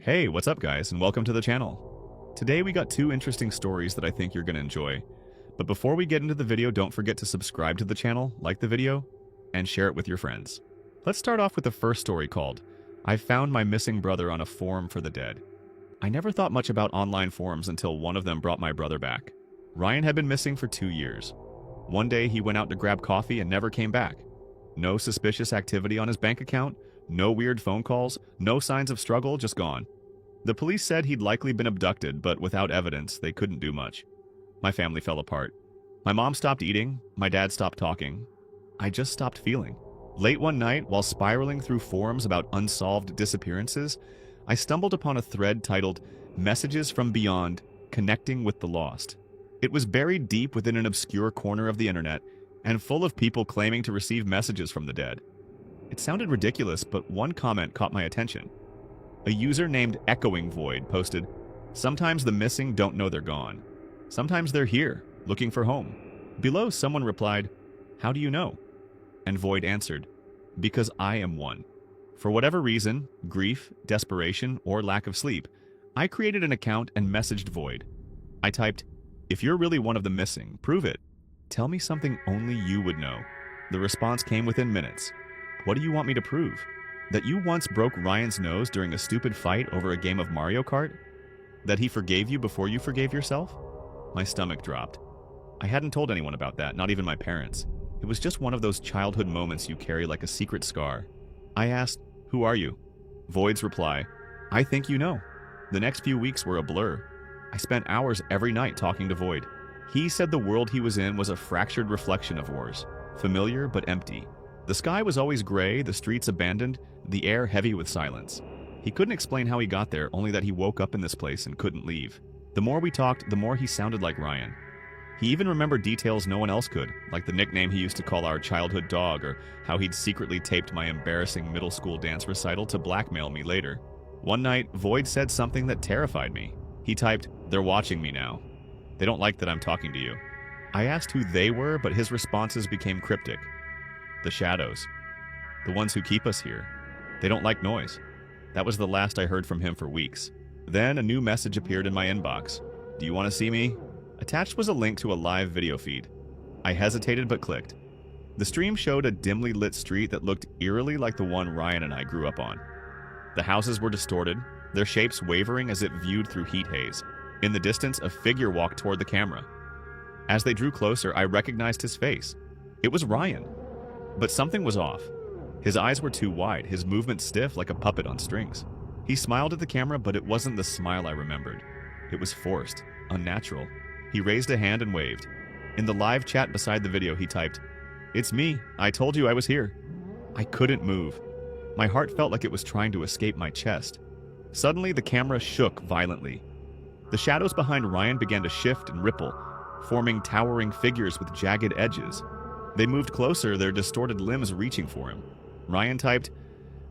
Hey, what's up guys, and welcome to the channel. Today we got two interesting stories that I think you're gonna enjoy. But before we get into the video, don't forget to subscribe to the channel, like the video, and share it with your friends. Let's start off with the first story called, I Found My Missing Brother on a Forum for the Dead. I never thought much about online forums until one of them brought my brother back. Ryan had been missing for 2 years. One day he went out to grab coffee and never came back. No suspicious activity on his bank account, no weird phone calls, no signs of struggle, just gone. The police said he'd likely been abducted, but without evidence, they couldn't do much. My family fell apart. My mom stopped eating, my dad stopped talking. I just stopped feeling. Late one night, while spiraling through forums about unsolved disappearances, I stumbled upon a thread titled, Messages from Beyond, Connecting with the Lost. It was buried deep within an obscure corner of the internet, and full of people claiming to receive messages from the dead. It sounded ridiculous, but one comment caught my attention. A user named Echoing Void posted, Sometimes the missing don't know they're gone. Sometimes they're here, looking for home. Below, someone replied, How do you know? And Void answered, Because I am one. For whatever reason, grief, desperation, or lack of sleep, I created an account and messaged Void. I typed, If you're really one of the missing, prove it. Tell me something only you would know. The response came within minutes. What do you want me to prove? That you once broke Ryan's nose during a stupid fight over a game of Mario Kart? That he forgave you before you forgave yourself? My stomach dropped. I hadn't told anyone about that, not even my parents. It was just one of those childhood moments you carry like a secret scar. I asked, Who are you? Void's reply, I think you know. The next few weeks were a blur. I spent hours every night talking to Void. He said the world he was in was a fractured reflection of ours, familiar but empty. The sky was always gray, the streets abandoned, the air heavy with silence. He couldn't explain how he got there, only that he woke up in this place and couldn't leave. The more we talked, the more he sounded like Ryan. He even remembered details no one else could, like the nickname he used to call our childhood dog, or how he'd secretly taped my embarrassing middle school dance recital to blackmail me later. One night, Void said something that terrified me. He typed, They're watching me now. They don't like that I'm talking to you. I asked who they were, but his responses became cryptic. The shadows. The ones who keep us here. They don't like noise. That was the last I heard from him for weeks. Then a new message appeared in my inbox. Do you want to see me? Attached was a link to a live video feed. I hesitated but clicked. The stream showed a dimly lit street that looked eerily like the one Ryan and I grew up on. The houses were distorted, their shapes wavering as if viewed through heat haze. In the distance, a figure walked toward the camera. As they drew closer, I recognized his face. It was Ryan. But something was off. His eyes were too wide, his movement stiff like a puppet on strings. He smiled at the camera, but it wasn't the smile I remembered. It was forced, unnatural. He raised a hand and waved. In the live chat beside the video, he typed, It's me. I told you I was here. I couldn't move. My heart felt like it was trying to escape my chest. Suddenly, the camera shook violently. The shadows behind Ryan began to shift and ripple, forming towering figures with jagged edges. They moved closer, their distorted limbs reaching for him. Ryan typed,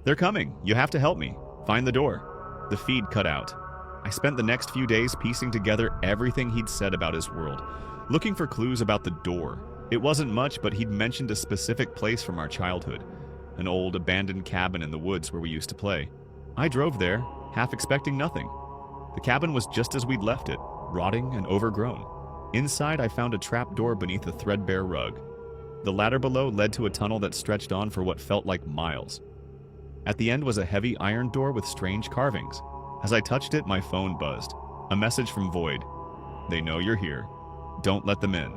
They're coming. You have to help me. Find the door. The feed cut out. I spent the next few days piecing together everything he'd said about his world, looking for clues about the door. It wasn't much, but he'd mentioned a specific place from our childhood, an old abandoned cabin in the woods where we used to play. I drove there, half expecting nothing. The cabin was just as we'd left it, rotting and overgrown. Inside, I found a trap door beneath a threadbare rug. The ladder below led to a tunnel that stretched on for what felt like miles. At the end was a heavy iron door with strange carvings. As I touched it, my phone buzzed. A message from Void. They know you're here. Don't let them in.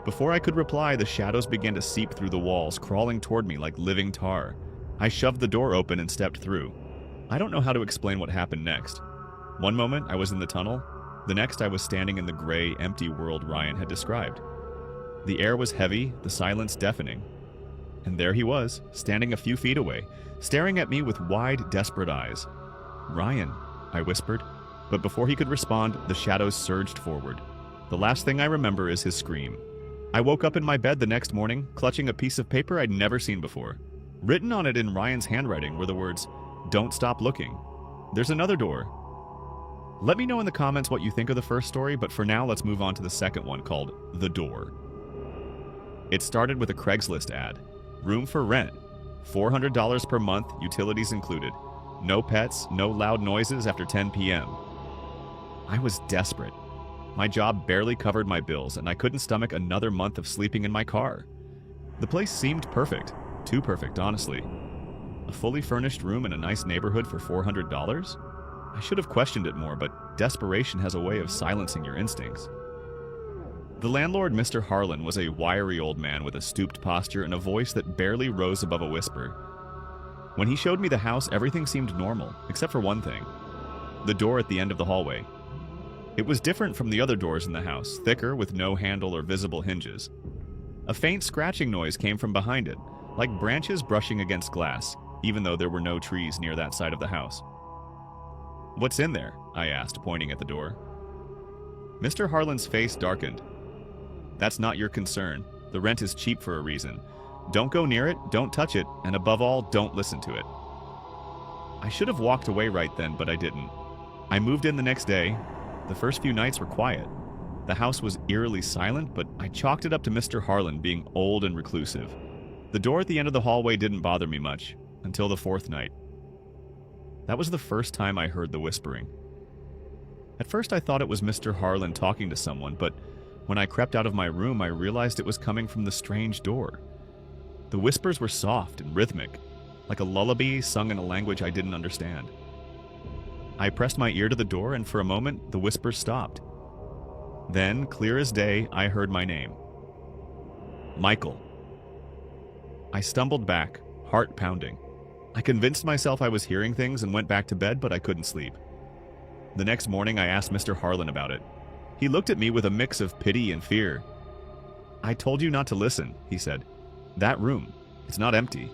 Before I could reply, the shadows began to seep through the walls, crawling toward me like living tar. I shoved the door open and stepped through. I don't know how to explain what happened next. One moment, I was in the tunnel. The next, I was standing in the gray, empty world Ryan had described. The air was heavy, the silence deafening. And there he was, standing a few feet away, staring at me with wide, desperate eyes. Ryan, I whispered. But before he could respond, the shadows surged forward. The last thing I remember is his scream. I woke up in my bed the next morning, clutching a piece of paper I'd never seen before. Written on it in Ryan's handwriting were the words, Don't stop looking. There's another door. Let me know in the comments what you think of the first story, but for now, let's move on to the second one called The Door. It started with a Craigslist ad. Room for rent. $400 per month, utilities included. No pets, no loud noises after 10 p.m. I was desperate. My job barely covered my bills, and I couldn't stomach another month of sleeping in my car. The place seemed perfect. Too perfect, honestly. A fully furnished room in a nice neighborhood for $400? I should have questioned it more, but desperation has a way of silencing your instincts. The landlord, Mr. Harlan, was a wiry old man with a stooped posture and a voice that barely rose above a whisper. When he showed me the house, everything seemed normal, except for one thing: the door at the end of the hallway. It was different from the other doors in the house, thicker with no handle or visible hinges. A faint scratching noise came from behind it, like branches brushing against glass, even though there were no trees near that side of the house. "What's in there?" I asked, pointing at the door. Mr. Harlan's face darkened. "That's not your concern. The rent is cheap for a reason. Don't go near it, don't touch it, and above all, don't listen to it." I should have walked away right then, but I didn't. I moved in the next day. The first few nights were quiet. The house was eerily silent, but I chalked it up to Mr. Harlan being old and reclusive. The door at the end of the hallway didn't bother me much, until the fourth night. That was the first time I heard the whispering. At first I thought it was Mr. Harlan talking to someone, but when I crept out of my room, I realized it was coming from the strange door. The whispers were soft and rhythmic, like a lullaby sung in a language I didn't understand. I pressed my ear to the door, and for a moment, the whispers stopped. Then, clear as day, I heard my name. Michael. I stumbled back, heart pounding. I convinced myself I was hearing things and went back to bed, but I couldn't sleep. The next morning, I asked Mr. Harlan about it. He looked at me with a mix of pity and fear. "I told you not to listen," he said. "That room, it's not empty."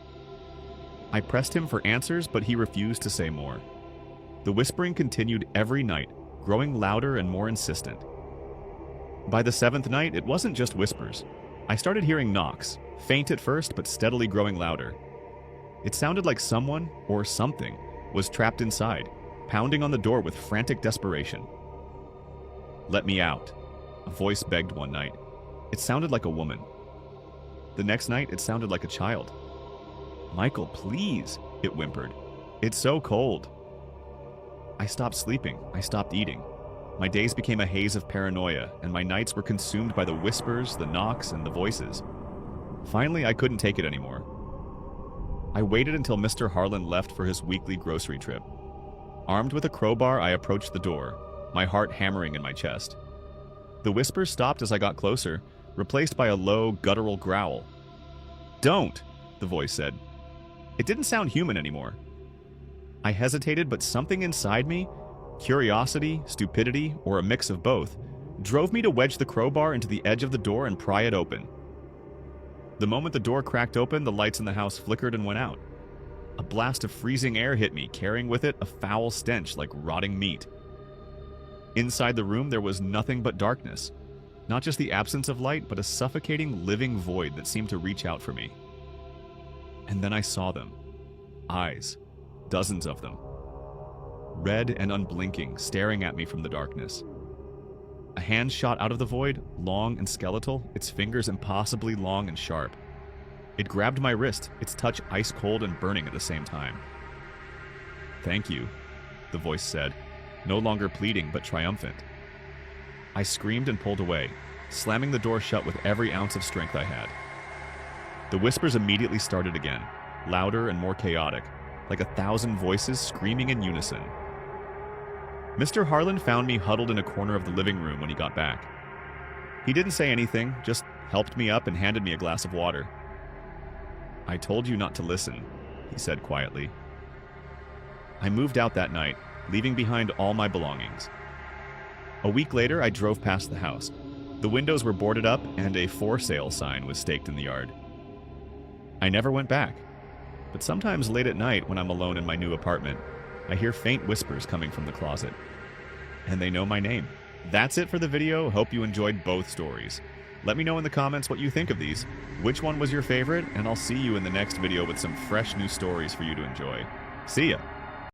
I pressed him for answers, but he refused to say more. The whispering continued every night, growing louder and more insistent. By the seventh night, it wasn't just whispers. I started hearing knocks, faint at first, but steadily growing louder. It sounded like someone, or something, was trapped inside, pounding on the door with frantic desperation. "Let me out," a voice begged one night. It sounded like a woman. The next night, it sounded like a child. "Michael, please," it whimpered. "It's so cold." I stopped sleeping. I stopped eating. My days became a haze of paranoia, and my nights were consumed by the whispers, the knocks, and the voices. Finally, I couldn't take it anymore. I waited until Mr. Harlan left for his weekly grocery trip. Armed with a crowbar, I approached the door, my heart hammering in my chest. The whispers stopped as I got closer, replaced by a low, guttural growl. "Don't," the voice said. It didn't sound human anymore. I hesitated, but something inside me, curiosity, stupidity, or a mix of both, drove me to wedge the crowbar into the edge of the door and pry it open. The moment the door cracked open, the lights in the house flickered and went out. A blast of freezing air hit me, carrying with it a foul stench like rotting meat. Inside the room, there was nothing but darkness. Not just the absence of light, but a suffocating, living void that seemed to reach out for me. And then I saw them. Eyes. Dozens of them. Red and unblinking, staring at me from the darkness. A hand shot out of the void, long and skeletal, its fingers impossibly long and sharp. It grabbed my wrist, its touch ice cold and burning at the same time. "Thank you," the voice said, no longer pleading but triumphant. I screamed and pulled away, slamming the door shut with every ounce of strength I had. The whispers immediately started again, louder and more chaotic, like 1,000 voices screaming in unison. Mr. Harlan found me huddled in a corner of the living room when he got back. He didn't say anything, just helped me up and handed me a glass of water. "I told you not to listen," he said quietly. I moved out that night, leaving behind all my belongings. A week later, I drove past the house. The windows were boarded up and a "for sale" sign was staked in the yard. I never went back, but sometimes late at night when I'm alone in my new apartment, I hear faint whispers coming from the closet. And they know my name. That's it for the video. Hope you enjoyed both stories. Let me know in the comments what you think of these. Which one was your favorite? And I'll see you in the next video with some fresh new stories for you to enjoy. See ya!